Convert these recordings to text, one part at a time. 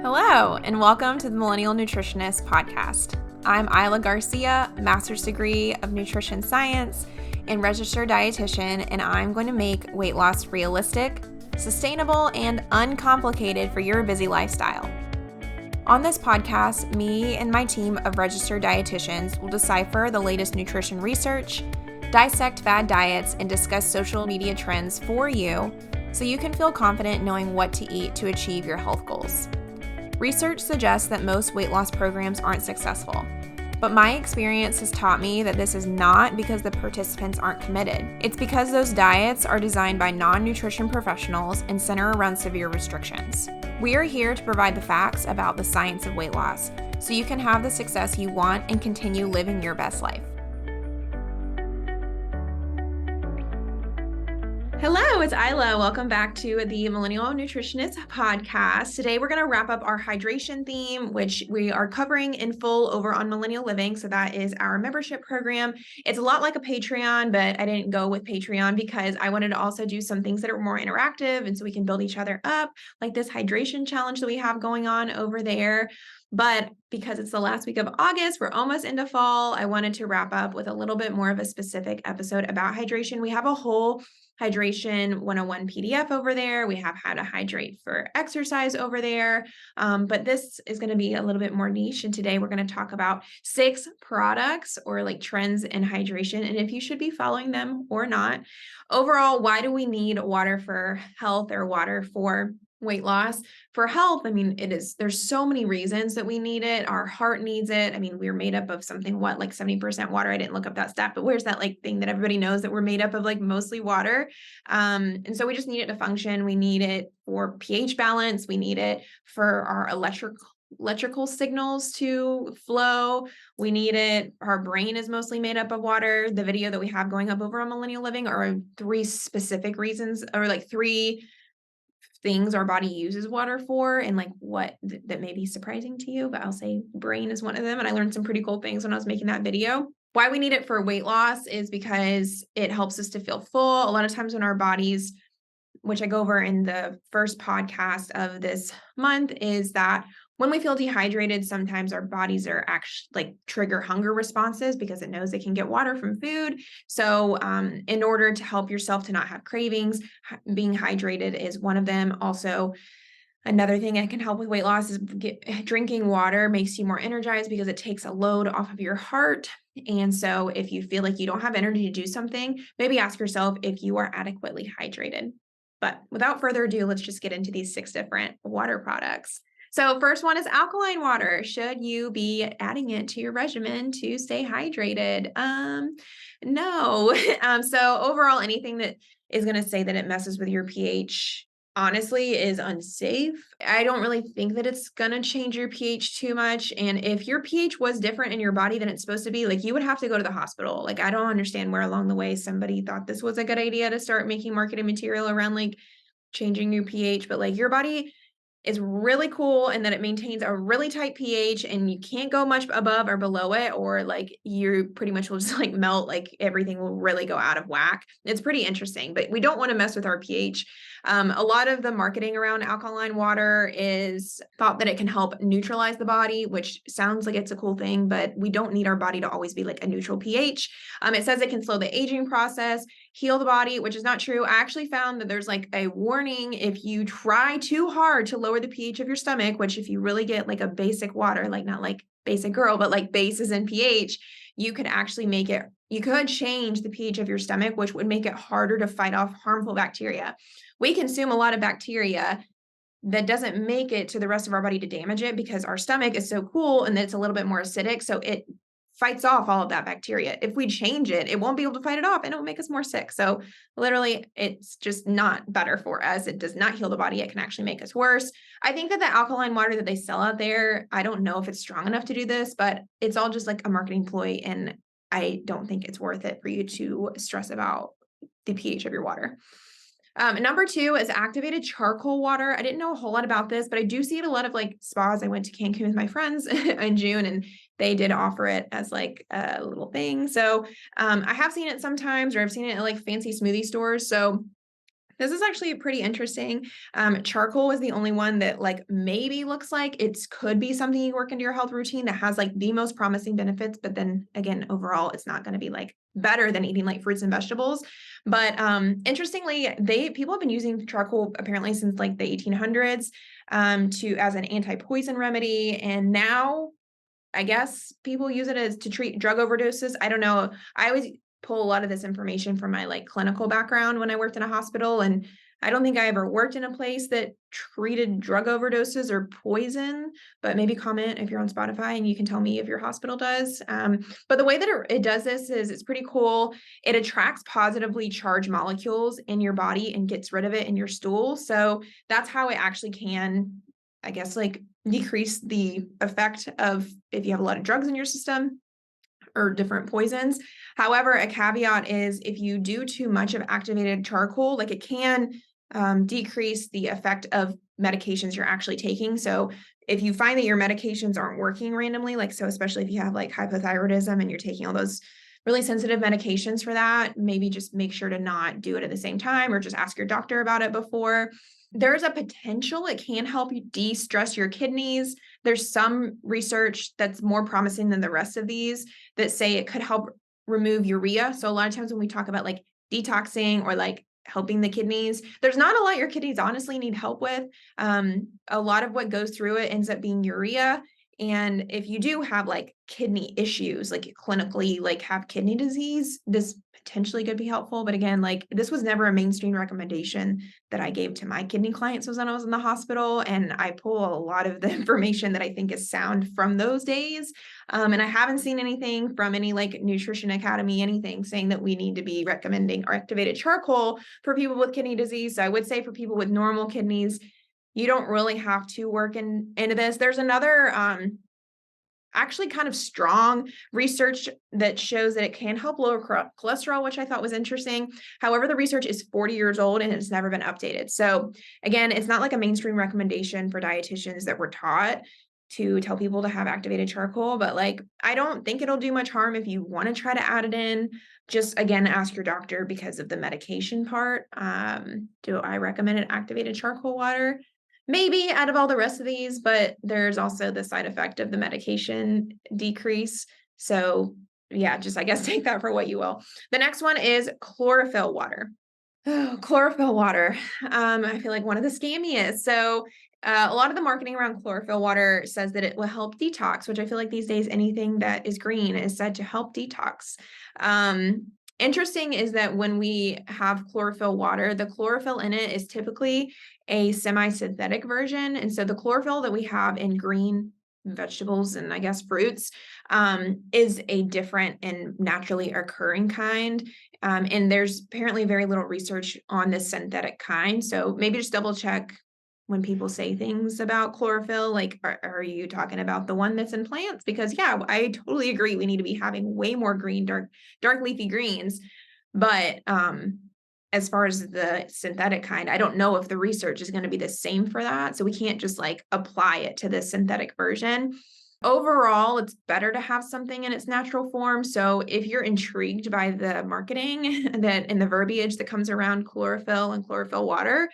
Hello, and welcome to the Millennial Nutritionist Podcast. I'm Isla Garcia, master's degree of nutrition science and registered dietitian, and I'm going to make weight loss realistic, sustainable, and uncomplicated for your busy lifestyle. On this podcast, me and my team of registered dietitians will decipher the latest nutrition research, dissect fad diets, and discuss social media trends for you so you can feel confident knowing what to eat to achieve your health goals. Research suggests that most weight loss programs aren't successful, but my experience has taught me that this is not because the participants aren't committed. It's because those diets are designed by non-nutrition professionals and center around severe restrictions. We are here to provide the facts about the science of weight loss so you can have the success you want and continue living your best life. Hello, it's Isla. Welcome back to the Millennial Nutritionist Podcast. Today, we're going to wrap up our hydration theme, which we are covering in full over on Millennial Living. So that is our membership program. It's a lot like a Patreon, but I didn't go with Patreon because I wanted to also do some things that are more interactive. And so we can build each other up, like this hydration challenge that we have going on over there. But because it's the last week of August, we're almost into fall, I wanted to wrap up with a little bit more of a specific episode about hydration. We have a whole Hydration 101 PDF over there. We have how to hydrate for exercise over there. But this is going to be a little bit more niche. And today we're going to talk about 6 products or like trends in hydration and if you should be following them or not. Overall, why do we need water for health or water for weight loss? For health, there's so many reasons that we need it. Our heart needs it. We're made up of something, like 70% water. I didn't look up that stat, but where's that thing that everybody knows that we're made up of mostly water? And so we just need it to function. We need it for pH balance. We need it for our electrical signals to flow. We need it. Our brain is mostly made up of water. The video that we have going up over on Millennial Living are 3 specific reasons, or 3 things our body uses water for, and what that may be surprising to you, but I'll say brain is one of them. And I learned some pretty cool things when I was making that video. Why we need it for weight loss is because it helps us to feel full. A lot of times when our bodies, which I go over in the first podcast of this month, is that when we feel dehydrated, sometimes our bodies are actually trigger hunger responses because it knows they can get water from food. So in order to help yourself to not have cravings, being hydrated is one of them. Also, another thing that can help with weight loss is drinking water makes you more energized because it takes a load off of your heart. And so if you feel like you don't have energy to do something, maybe ask yourself if you are adequately hydrated. But without further ado, let's just get into these 6 different water products. So first one is alkaline water. Should you be adding it to your regimen to stay hydrated? No. So overall, anything that is going to say that it messes with your pH, honestly, is unsafe. I don't really think that it's going to change your pH too much. And if your pH was different in your body than it's supposed to be, you would have to go to the hospital. I don't understand where along the way somebody thought this was a good idea to start making marketing material around changing your pH, but your body is really cool in that it maintains a really tight pH and you can't go much above or below it, or you pretty much will just melt, everything will really go out of whack. It's pretty interesting, but we don't want to mess with our pH. A lot of the marketing around alkaline water is thought that it can help neutralize the body, which sounds like it's a cool thing, but we don't need our body to always be a neutral pH. It says it can slow the aging process, heal the body, which is not true. I actually found that there's a warning if you try too hard to lower the pH of your stomach, which if you really get a basic water, not basic girl, but bases in pH, you could actually you could change the pH of your stomach, which would make it harder to fight off harmful bacteria. We consume a lot of bacteria that doesn't make it to the rest of our body to damage it because our stomach is so cool and it's a little bit more acidic. So it fights off all of that bacteria. If we change it, it won't be able to fight it off and it'll make us more sick. So literally, it's just not better for us. It does not heal the body. It can actually make us worse. I think that the alkaline water that they sell out there, I don't know if it's strong enough to do this, but it's all just a marketing ploy. And I don't think it's worth it for you to stress about the pH of your water. Number 2 is activated charcoal water. I didn't know a whole lot about this, but I do see it a lot of spas. I went to Cancun with my friends in June and they did offer it as a little thing. So I have seen it sometimes, or I've seen it at fancy smoothie stores. So This is actually pretty interesting. Charcoal was the only one that like maybe looks like it could be something you work into your health routine that has like the most promising benefits, but then again, overall, it's not going to be like better than eating like fruits and vegetables. But interestingly, people have been using charcoal apparently since like the 1800s to as an anti-poison remedy, and now I guess people use it as to treat drug overdoses. I don't know. I always pull a lot of this information from my like clinical background when I worked in a hospital. And I don't think I ever worked in a place that treated drug overdoses or poison, but maybe comment if you're on Spotify and you can tell me if your hospital does. But the way that it does this is it's pretty cool. It attracts positively charged molecules in your body and gets rid of it in your stool. So that's how it actually can, I guess, like decrease the effect of if you have a lot of drugs in your system or different poisons. However, a caveat is if you do too much of activated charcoal, like it can decrease the effect of medications you're actually taking. So if you find that your medications aren't working randomly, like, so especially if you have like hypothyroidism and you're taking all those really sensitive medications for that, maybe just make sure to not do it at the same time or just ask your doctor about it before. There's a potential it can help you de-stress your kidneys. There's some research that's more promising than the rest of these that say it could help remove urea. So a lot of times when we talk about like detoxing or like helping the kidneys, there's not a lot your kidneys honestly need help with. A lot of what goes through it ends up being urea. And if you do have like kidney issues, like clinically like have kidney disease, this potentially could be helpful. But again, like this was never a mainstream recommendation that I gave to my kidney clients was when I was in the hospital. And I pull a lot of the information that I think is sound from those days. And I haven't seen anything from any like Nutrition Academy, anything saying that we need to be recommending or activated charcoal for people with kidney disease. So I would say for people with normal kidneys, you don't really have to work into this. There's another actually kind of strong research that shows that it can help lower cholesterol, which I thought was interesting. However, the research is 40 years old and it's never been updated. So again, it's not like a mainstream recommendation for dietitians that we're taught to tell people to have activated charcoal, but like, I don't think it'll do much harm if you want to try to add it in. Just again, ask your doctor because of the medication part. Do I recommend an activated charcoal water? Maybe out of all the rest of these, but there's also the side effect of the medication decrease. So yeah, just I guess take that for what you will. The next one is chlorophyll water. Oh, chlorophyll water. I feel like one of the scammiest. So a lot of the marketing around chlorophyll water says that it will help detox, which I feel like these days anything that is green is said to help detox. Interesting is that when we have chlorophyll water, the chlorophyll in it is typically a semi-synthetic version. And so the chlorophyll that we have in green vegetables and I guess fruits is a different and naturally occurring kind. And there's apparently very little research on this synthetic kind. So maybe just double check when people say things about chlorophyll, like, are you talking about the one that's in plants? Because yeah, I totally agree. We need to be having way more green, dark leafy greens. But as far as the synthetic kind, I don't know if the research is going to be the same for that. So we can't just like apply it to the synthetic version. Overall, it's better to have something in its natural form. So if you're intrigued by the marketing that and the verbiage that comes around chlorophyll and chlorophyll water,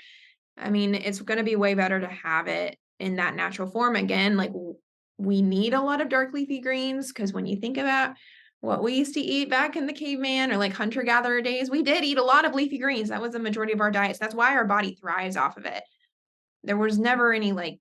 I mean, it's going to be way better to have it in that natural form. Again, like we need a lot of dark leafy greens because when you think about what we used to eat back in the caveman or like hunter-gatherer days, we did eat a lot of leafy greens. That was the majority of our diets. That's why our body thrives off of it. There was never any like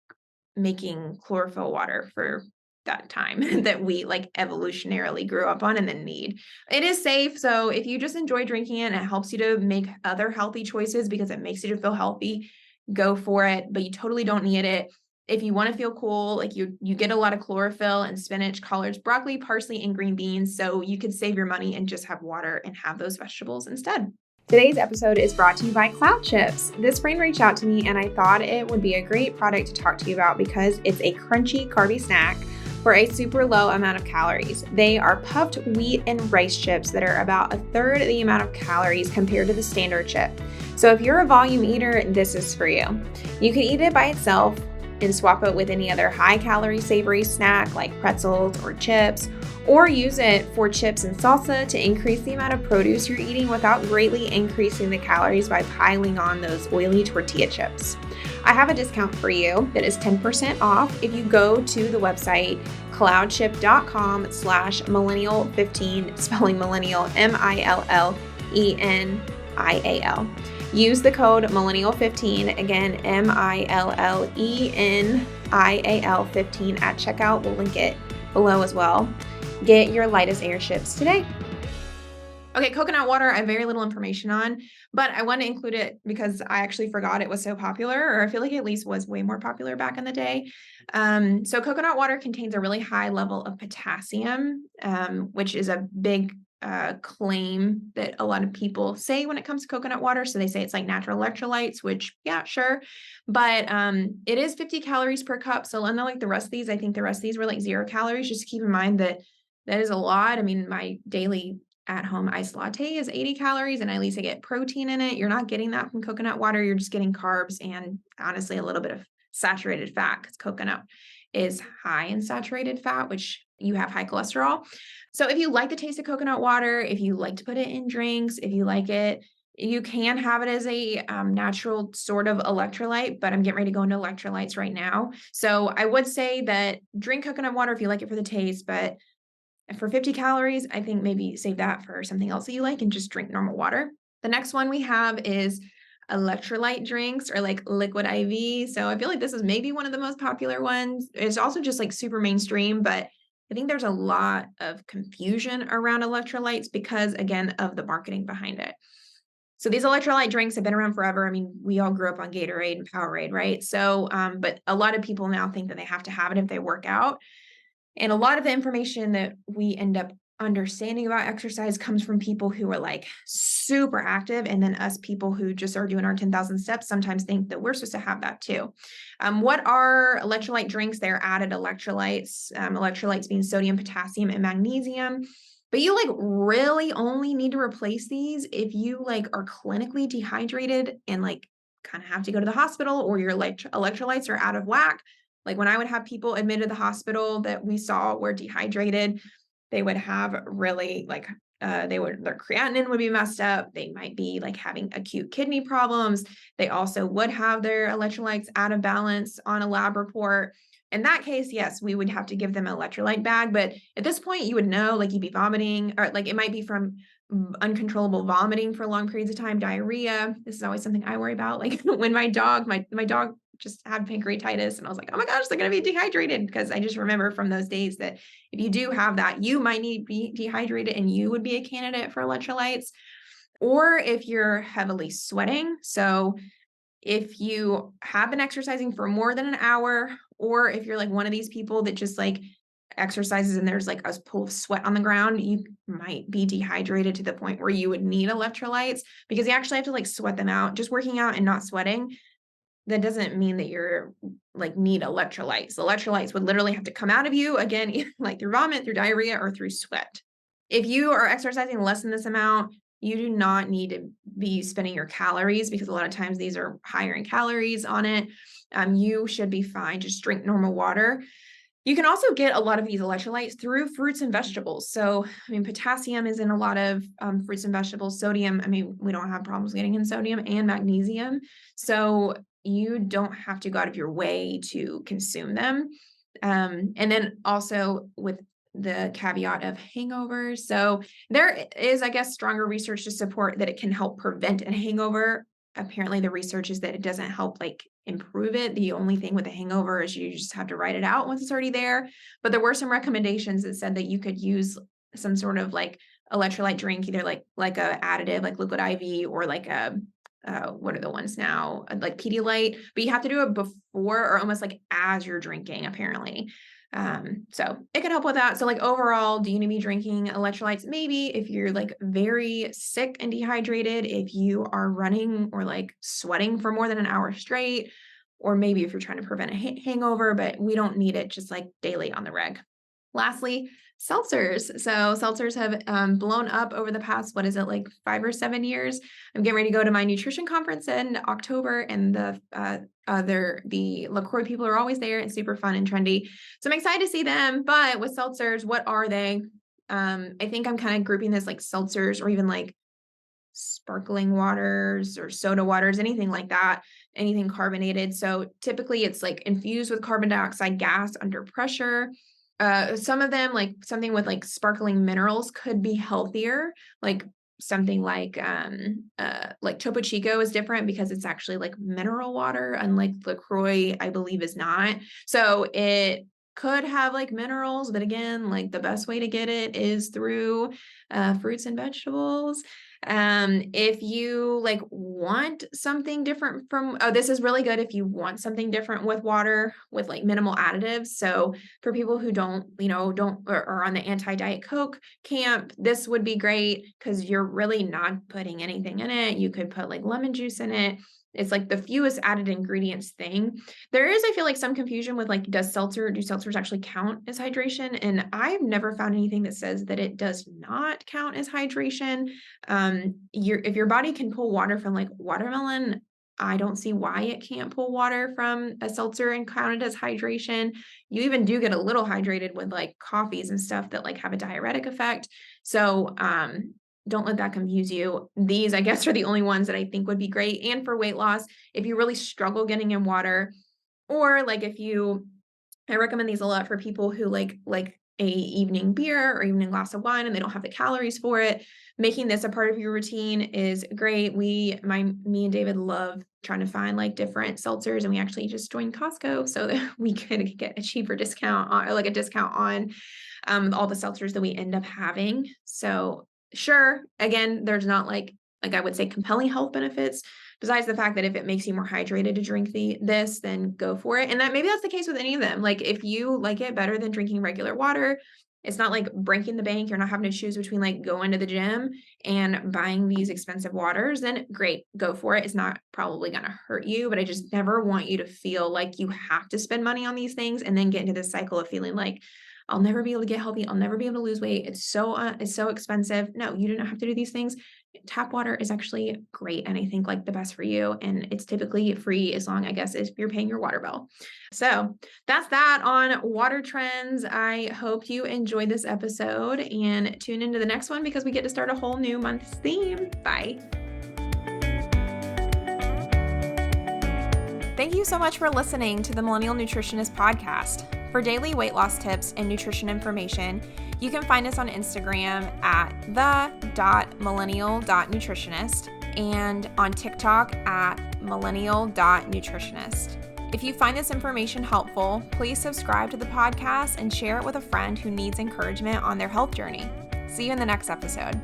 making chlorophyll water for that time that we like evolutionarily grew up on and then need. It is safe. So if you just enjoy drinking it and it helps you to make other healthy choices because it makes you to feel healthy, go for it, but you totally don't need it. If you want to feel cool, like you get a lot of chlorophyll and spinach, collards, broccoli, parsley, and green beans. So you could save your money and just have water and have those vegetables instead. Today's episode is brought to you by Cloud Chips. This brand reached out to me and I thought it would be a great product to talk to you about because it's a crunchy, carby snack for a super low amount of calories. They are puffed wheat and rice chips that are about a third the amount of calories compared to the standard chip. So if you're a volume eater, this is for you. You can eat it by itself, and swap it with any other high-calorie savory snack like pretzels or chips, or use it for chips and salsa to increase the amount of produce you're eating without greatly increasing the calories by piling on those oily tortilla chips. I have a discount for you that is 10% off if you go to the website cloudchip.com/millennial15, spelling millennial MILLENNIAL. Use the code millennial15, again MILLENNIAL15 at checkout. We'll link it below as well. Get your lightest air chips today. Okay, coconut water, I have very little information on, but I want to include it because I actually forgot it was so popular, or I feel like it at least was way more popular back in the day. So coconut water contains a really high level of potassium, which is a big claim that a lot of people say when it comes to coconut water. So they say it's like natural electrolytes, which, yeah, sure. But it is 50 calories per cup. So unlike the rest of these, I think the rest of these were like 0 calories. Just keep in mind that that is a lot. I mean, my daily at-home iced latte is 80 calories, and at least I get protein in it. You're not getting that from coconut water. You're just getting carbs and honestly a little bit of saturated fat, because coconut is high in saturated fat, which you have high cholesterol. So if you like the taste of coconut water, if you like to put it in drinks, if you like it, you can have it as a natural sort of electrolyte, but I'm getting ready to go into electrolytes right now. So I would say that drink coconut water if you like it for the taste, but for 50 calories, I think maybe save that for something else that you like and just drink normal water. The next one we have is electrolyte drinks, or like liquid IV. So I feel like this is maybe one of the most popular ones. It's also just like super mainstream, but I think there's a lot of confusion around electrolytes because, again, of the marketing behind it. So these electrolyte drinks have been around forever. I mean, we all grew up on Gatorade and Powerade, right? So, but a lot of people now think that they have to have it if they work out. And a lot of the information that we end up understanding about exercise comes from people who are like super active. And then us people who just are doing our 10,000 steps sometimes think that we're supposed to have that too. What are electrolyte drinks? They're added electrolytes, electrolytes being sodium, potassium, and magnesium. But you like really only need to replace these if you like are clinically dehydrated and like kind of have to go to the hospital, or your electrolytes are out of whack. Like when I would have people admitted to the hospital that we saw were dehydrated, they would have really like their creatinine would be messed up. They might be like having acute kidney problems. They also would have their electrolytes out of balance on a lab report. In that case, yes, we would have to give them an electrolyte bag. But at this point, you would know, like you'd be vomiting, or like it might be from uncontrollable vomiting for long periods of time, diarrhea. This is always something I worry about. Like when my dog just had pancreatitis, and I was like, oh my gosh, they're going to be dehydrated, because I just remember from those days that if you do have that, you might need to be dehydrated and you would be a candidate for electrolytes. Or if you're heavily sweating. So if you have been exercising for more than an hour, or if you're like one of these people that just like exercises and there's like a pool of sweat on the ground, you might be dehydrated to the point where you would need electrolytes, because you actually have to like sweat them out. Just working out and not sweating, that doesn't mean that you're like need electrolytes. Electrolytes would literally have to come out of you again, like through vomit, through diarrhea, or through sweat. If you are exercising less than this amount, you do not need to be spending your calories, because a lot of times these are higher in calories on it. You should be fine. Just drink normal water. You can also get a lot of these electrolytes through fruits and vegetables. So, I mean, potassium is in a lot of fruits and vegetables. Sodium, I mean, we don't have problems getting in sodium, and magnesium. So you don't have to go out of your way to consume them. And then also with the caveat of hangovers. So there is, I guess, stronger research to support that it can help prevent a hangover. Apparently the research is that it doesn't help like improve it. The only thing with a hangover is you just have to write it out once it's already there. But there were some recommendations that said that you could use some sort of like electrolyte drink, either like a additive, like liquid IV, or like a what are the ones now, like Pedialyte, but you have to do it before or almost like as you're drinking, apparently. So it can help with that. So like overall, do you need to be drinking electrolytes? Maybe if you're like very sick and dehydrated, if you are running or like sweating for more than an hour straight, or maybe if you're trying to prevent a hangover, but we don't need it just like daily on the reg. Lastly, seltzers. So seltzers have blown up over the past, what is it, like 5 or 7 years? I'm getting ready to go to my nutrition conference in October, and the LaCroix people are always there and super fun and trendy. So I'm excited to see them. But with seltzers, what are they? I think I'm kind of grouping this like seltzers or even like sparkling waters or soda waters, anything like that, anything carbonated. So typically it's like infused with carbon dioxide gas under pressure. Some of them, like something with like sparkling minerals, could be healthier, like something like Topo Chico is different because it's actually like mineral water, unlike LaCroix, I believe, is not. So it could have like minerals, but again, like the best way to get it is through fruits and vegetables. If you like want something different this is really good if you want something different with water with like minimal additives. So for people who don't or on the anti-Diet Coke camp, this would be great because you're really not putting anything in it. You could put like lemon juice in it. It's like the fewest added ingredients thing. There is, I feel like, some confusion with like, do seltzers actually count as hydration? And I've never found anything that says that it does not count as hydration. If your body can pull water from like watermelon, I don't see why it can't pull water from a seltzer and count it as hydration. You even do get a little hydrated with like coffees and stuff that like have a diuretic effect. So, don't let that confuse you. These, I guess, are the only ones that I think would be great. And for weight loss, if you really struggle getting in water, or like I recommend these a lot for people who like a evening beer or evening glass of wine and they don't have the calories for it. Making this a part of your routine is great. Me and David love trying to find like different seltzers, and we actually just joined Costco so that we could get a cheaper discount on, or like a discount on all the seltzers that we end up having. So sure, again, there's not like I would say compelling health benefits, besides the fact that if it makes you more hydrated to drink this, then go for it. And that maybe that's the case with any of them. Like if you like it better than drinking regular water, it's not like breaking the bank. You're not having to choose between like going to the gym and buying these expensive waters, then great, go for it. It's not probably going to hurt you, but I just never want you to feel like you have to spend money on these things and then get into this cycle of feeling like, I'll never be able to get healthy. I'll never be able to lose weight. It's so expensive. No, you do not have to do these things. Tap water is actually great, and I think like the best for you. And it's typically free as long, I guess, as you're paying your water bill. So that's that on water trends. I hope you enjoyed this episode and tune into the next one because we get to start a whole new month's theme. Bye. Thank you so much for listening to the Millennial Nutritionist Podcast. For daily weight loss tips and nutrition information, you can find us on Instagram at the.millennial.nutritionist and on TikTok at millennial.nutritionist. If you find this information helpful, please subscribe to the podcast and share it with a friend who needs encouragement on their health journey. See you in the next episode.